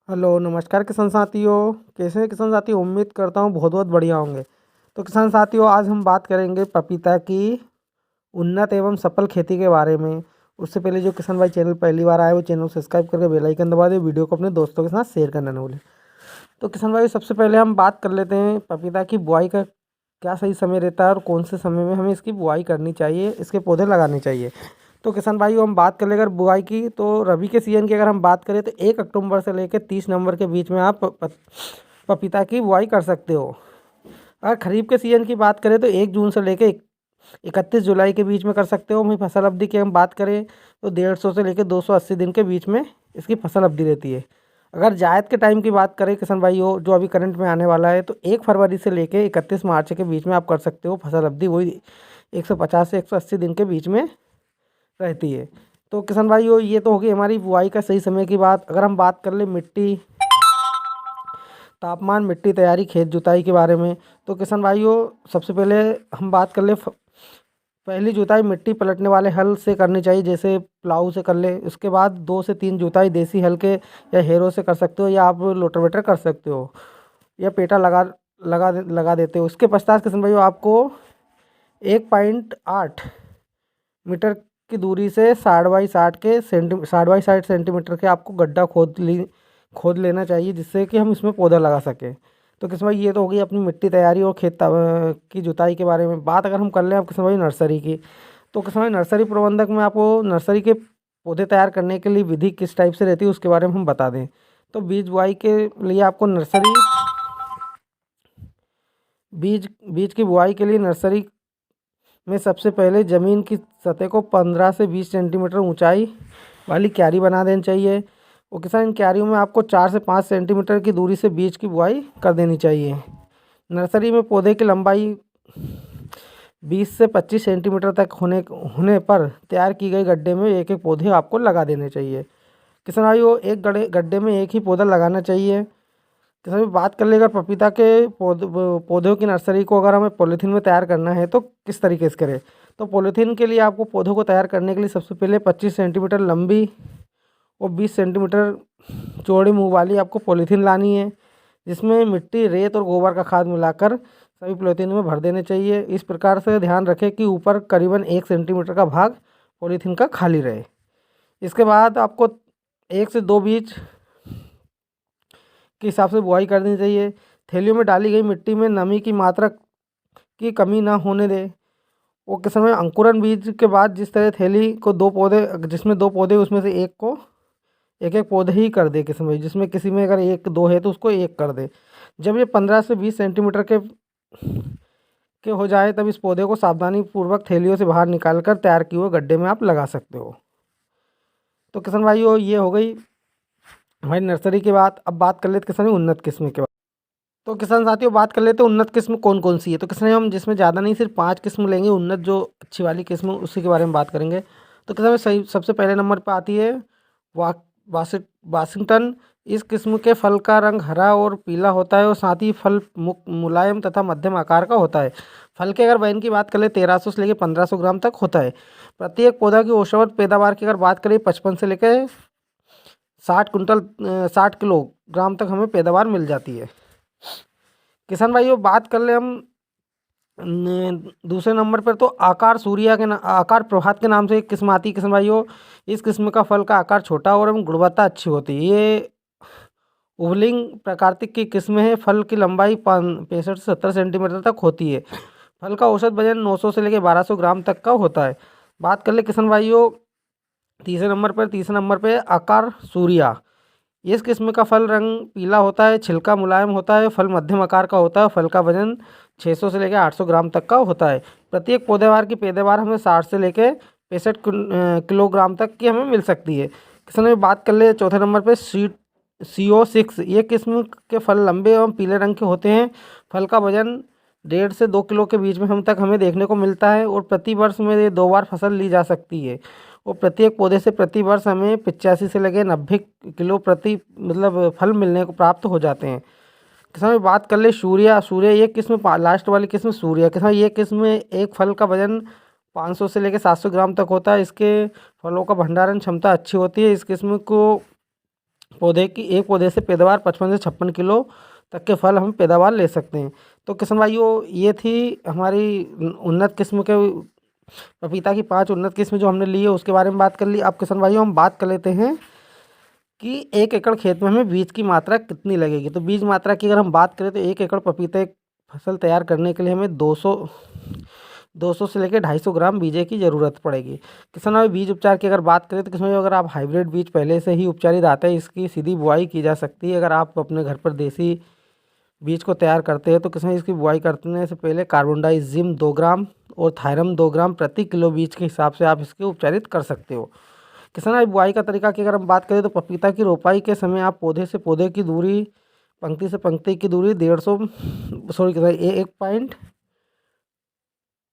Hello नमस्कार किसान साथियों। कैसे हैं किसान साथियों? उम्मीद करता हूँ बहुत बहुत बढ़िया होंगे। तो किसान साथियों, आज हम बात करेंगे पपीता की उन्नत एवं सफल खेती के बारे में। उससे पहले जो किसान भाई चैनल पहली बार आए वो चैनल सब्सक्राइब करके बेल आइकन दबा दे, वीडियो को अपने दोस्तों के साथ शेयर करना न भूलें। तो किसान भाई, सबसे पहले हम बात कर लेते हैं पपीता की बुआई का क्या सही समय रहता है और कौन से समय में हमें इसकी बुआई करनी चाहिए, इसके पौधे लगाने चाहिए। तो किसान भाइयों, हम बात कर ले अगर बुआई की, तो रबी के सीजन की अगर हम बात करें तो 1 अक्टूबर से लेकर 30 नवंबर के बीच में आप पपीता की बुआई कर सकते हो। अगर खरीफ के सीजन की बात करें तो 1 जून से लेकर 31 जुलाई के बीच में कर सकते हो। वहीं फसल अवधि की हम बात करें तो 150 से लेकर 280 दिन के बीच में इसकी फसल अवधि रहती है। अगर जायद के टाइम की बात करें किसान भाइयों, जो अभी करंट में आने वाला है, तो 1 फरवरी से लेकर 31 मार्च के बीच में आप कर सकते हो। फसल अवधि वही 150 से 180 दिन के बीच में रहती है। तो किसान भाइयों, ये तो होगी हमारी बुआई का सही समय की बात। अगर हम बात कर ले मिट्टी, तापमान, मिट्टी तैयारी, खेत जुताई के बारे में, तो किसान भाइयों सबसे पहले हम बात कर ले पहली जुताई मिट्टी पलटने वाले हल से करनी चाहिए, जैसे प्लाऊ से कर ले। उसके बाद 2 से 3 जुताई देसी हल के या हेरों से कर सकते हो, या आप लोटावेटर कर सकते हो, या पेटा लगा देते हो। उसके पश्चात किसान भाइयों, आपको 1.8 मीटर की दूरी से 60 बाई 60 आपको गड्ढा खोद लेना चाहिए, जिससे कि हम इसमें पौधा लगा सकें। तो किसान भाई, ये तो हो गई अपनी मिट्टी तैयारी और की जुताई के बारे में बात। अगर हम कर लें आप किसान भाई नर्सरी की, तो किसान भाई नर्सरी प्रबंधक में आपको नर्सरी के पौधे तैयार करने के लिए विधि किस टाइप से रहती है उसके बारे में हम बता दें। तो बीज बुआई के लिए आपको बीज बीज की बुआई के लिए नर्सरी में सबसे पहले ज़मीन की सतह को 15 से 20 सेंटीमीटर ऊंचाई वाली क्यारी बना देनी चाहिए। और किसान, इन क्यारियों में आपको 4 से 5 सेंटीमीटर की दूरी से बीज की बुआई कर देनी चाहिए। नर्सरी में पौधे की लंबाई 20 से 25 सेंटीमीटर तक होने पर तैयार की गई गड्ढे में एक एक पौधे आपको लगा देने चाहिए। किसान भाइयों, एक गड्ढे में एक ही पौधा लगाना चाहिए। किसान भाई, बात कर ले अगर पपीता के पौधों की नर्सरी को अगर हमें पॉलीथीन में तैयार करना है तो किस तरीके से करें। तो पॉलीथीन के लिए आपको पौधों को तैयार करने के लिए सबसे पहले 25 सेंटीमीटर लंबी और 20 सेंटीमीटर चौड़ी मुंह वाली आपको पॉलीथीन लानी है, जिसमें मिट्टी, रेत और गोबर का खाद मिलाकर सभी पॉलीथीन में भर देने चाहिए। इस प्रकार से ध्यान रखें कि ऊपर करीबन 1 सेंटीमीटर का भाग पॉलीथीन का खाली रहे। इसके बाद आपको 1 से 2 बीज के हिसाब से बुआई कर देनी चाहिए। थैलियों में डाली गई मिट्टी में नमी की मात्रा की कमी ना होने दें। वो किस समय अंकुरन बीज के बाद जिस तरह थैली को 2 पौधे, जिसमें 2 पौधे उसमें से एक को एक एक पौधे ही कर दे, किसी में जिसमें किसी में अगर 1 2 है तो उसको एक कर दे। जब ये 15 से 20 सेंटीमीटर के हो जाए तब इस पौधे को सावधानी पूर्वक थैलियों से बाहर निकाल कर तैयार किए हुए गड्ढे में आप लगा सकते हो। तो किसान भाइयों, ये हो गई हमारी नर्सरी की बात। अब बात कर लेते किसान उन्नत किस्म के बात। तो किसान साथियों, बात कर लेते हैं उन्नत किस्म कौन कौन सी है। तो किसान हम जिसमें ज़्यादा नहीं सिर्फ 5 किस्म लेंगे उन्नत, जो अच्छी वाली किस्म, उसी के बारे में बात करेंगे। तो किसान सही सबसे पहले नंबर पर आती है वा वाशिंगटन। इस किस्म के फल का रंग हरा और पीला होता है और साथ ही फल मुलायम तथा मध्यम आकार का होता है। फल के अगर वजन की बात करें 1300 से लेकर 1500 ग्राम तक होता है। प्रत्येक पौधा की औसत पैदावार की अगर बात करें 55 से लेकर 60 किलोग्राम तक हमें पैदावार मिल जाती है। किसान भाइयों, बात कर ले हम दूसरे नंबर पर, तो आकार प्रभात के नाम से एक किस्म आती है किसान भाइयों। इस किस्म का फल का आकार छोटा और एवं गुणवत्ता अच्छी होती है। ये उबलिंग प्राकृतिक की किस्म है। फल की लंबाई 65 से 70 सेंटीमीटर तक होती है। फल का औसत वजन 900 से लेकर 1200 ग्राम तक का होता है। बात कर ले किसान भाइयों तीसरे नंबर पे आकार सूर्या। इस किस्म का फल रंग पीला होता है, छिलका मुलायम होता है, फल मध्यम आकार का होता है, फल का वजन 600 से लेकर 800 ग्राम तक का होता है। प्रत्येक पौधेवार की पैदावार हमें 60 से लेकर 65 किलोग्राम तक की हमें मिल सकती है। किसान में बात कर ले चौथे नंबर पे CO6। ये किस्म के फल लंबे एवं पीले रंग के होते हैं। फल का वजन 1.5 से 2 किलो के बीच में हमें देखने को मिलता है और प्रति वर्ष में ये 2 बार फसल ली जा सकती है। और प्रत्येक पौधे से प्रति वर्ष हमें 85 से लेकर 90 किलो प्रति फल मिलने को प्राप्त हो जाते हैं। किसान में बात कर ले सूर्य ये किस्म लास्ट वाली किस्म सूर्य। किसान ये किस्म एक फल का वजन 500 से लेकर 700 ग्राम तक होता है। इसके फलों का भंडारण क्षमता अच्छी होती है। इस किस्म को एक पौधे से पैदावार 55 से 56 किलो तक के फल हम पैदावार ले सकते हैं। तो किसान भाइयों, ये थी हमारी उन्नत किस्म के पपीता की 5 उन्नत किस्म जो हमने ली है, उसके बारे में बात कर ली। अब किसान भाइयों, हम बात कर लेते हैं कि 1 एकड़ खेत में हमें बीज की मात्रा कितनी लगेगी। तो बीज मात्रा की अगर हम बात करें तो 1 एकड़ पपीते फसल तैयार करने के लिए हमें 200 से लेकर 250 ग्राम बीजे की ज़रूरत पड़ेगी। किसान भाई, बीज उपचार की अगर बात करें तो किसान भाई, अगर आप हाइब्रिड बीज पहले से ही उपचारित आते हैं, इसकी सीधी बुआई की जा सकती है। अगर आप अपने घर पर देसी बीज को तैयार करते हैं तो किसान इसकी बुआई करने से पहले कार्बोडाइजिम 2 ग्राम और थायरम 2 ग्राम प्रति किलो बीज के हिसाब से आप इसके उपचारित कर सकते हो। किसान भाई, बुआई का तरीका की अगर हम बात करें तो पपीता की रोपाई के समय आप पौधे से पौधे की दूरी, पंक्ति से पंक्ति की दूरी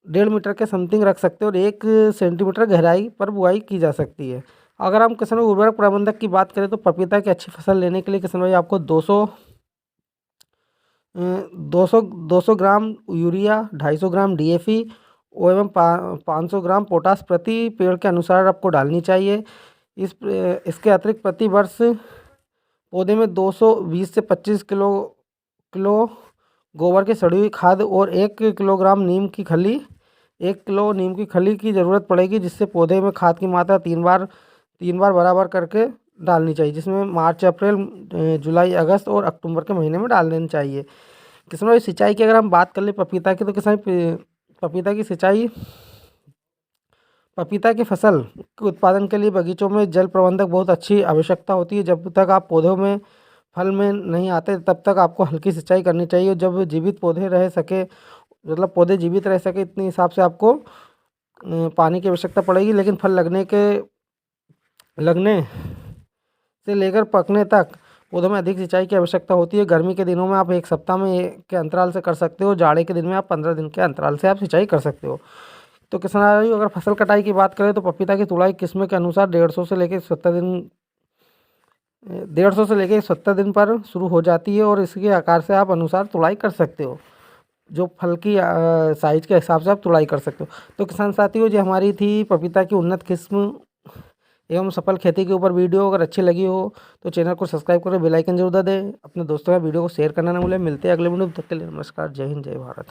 1.5 मीटर के समथिंग रख सकते हो और 1 सेंटीमीटर गहराई पर बुआई की जा सकती है। अगर हम किसान भाई उर्वरक प्रबंधक की बात करें तो पपीता की अच्छी फसल लेने के लिए किसान भाई आपको 200 ग्राम यूरिया, 250 ग्राम DAP और एवं 500 ग्राम पोटास प्रति पेड़ के अनुसार आपको डालनी चाहिए। इसके अतिरिक्त प्रति वर्ष पौधे में 220 से 25 किलो गोबर की सड़ी हुई खाद और 1 किलोग्राम नीम की खली 1 किलो नीम की खली की ज़रूरत पड़ेगी, जिससे पौधे में खाद की मात्रा 3 बार बराबर करके डालनी चाहिए, जिसमें मार्च, अप्रैल, जुलाई, अगस्त और अक्टूबर के महीने में डाल देनी चाहिए। किसान भाई, सिंचाई की अगर हम बात कर ले पपीता की, तो किसान पपीता की सिंचाई, पपीता की फसल के उत्पादन के लिए बगीचों में जल प्रबंधक बहुत अच्छी आवश्यकता होती है। जब तक आप पौधों में फल में नहीं आते तब तक आपको हल्की सिंचाई करनी चाहिए। जब जीवित पौधे रह सके, मतलब पौधे जीवित रह सके, इतने हिसाब से आपको पानी की आवश्यकता पड़ेगी। लेकिन फल लगने से लेकर पकने तक पौधों में अधिक सिंचाई की आवश्यकता होती है। गर्मी के दिनों में आप 1 सप्ताह के अंतराल से कर सकते हो, जाड़े के दिन में आप 15 दिन के अंतराल से आप सिंचाई कर सकते हो। तो किसान भाई, अगर फसल कटाई की बात करें तो पपीता की तुड़ाई किस्म के अनुसार 150 से लेकर 70 दिन पर शुरू हो जाती है और इसके आकार से आप अनुसार तुड़ाई कर सकते हो। जो फल की साइज के हिसाब से आप तुड़ाई कर सकते हो। तो किसान साथियों, जो हमारी थी पपीता की उन्नत किस्म एवं सफल खेती के ऊपर वीडियो, अगर अच्छी लगी हो तो चैनल को सब्सक्राइब करें, बेल आइकन जरूर दबा दें, अपने दोस्तों का वीडियो को शेयर करना ना भूलें। मिलते हैं अगले वीडियो में, तब तक के लिए नमस्कार, जय हिंद, जय भारत।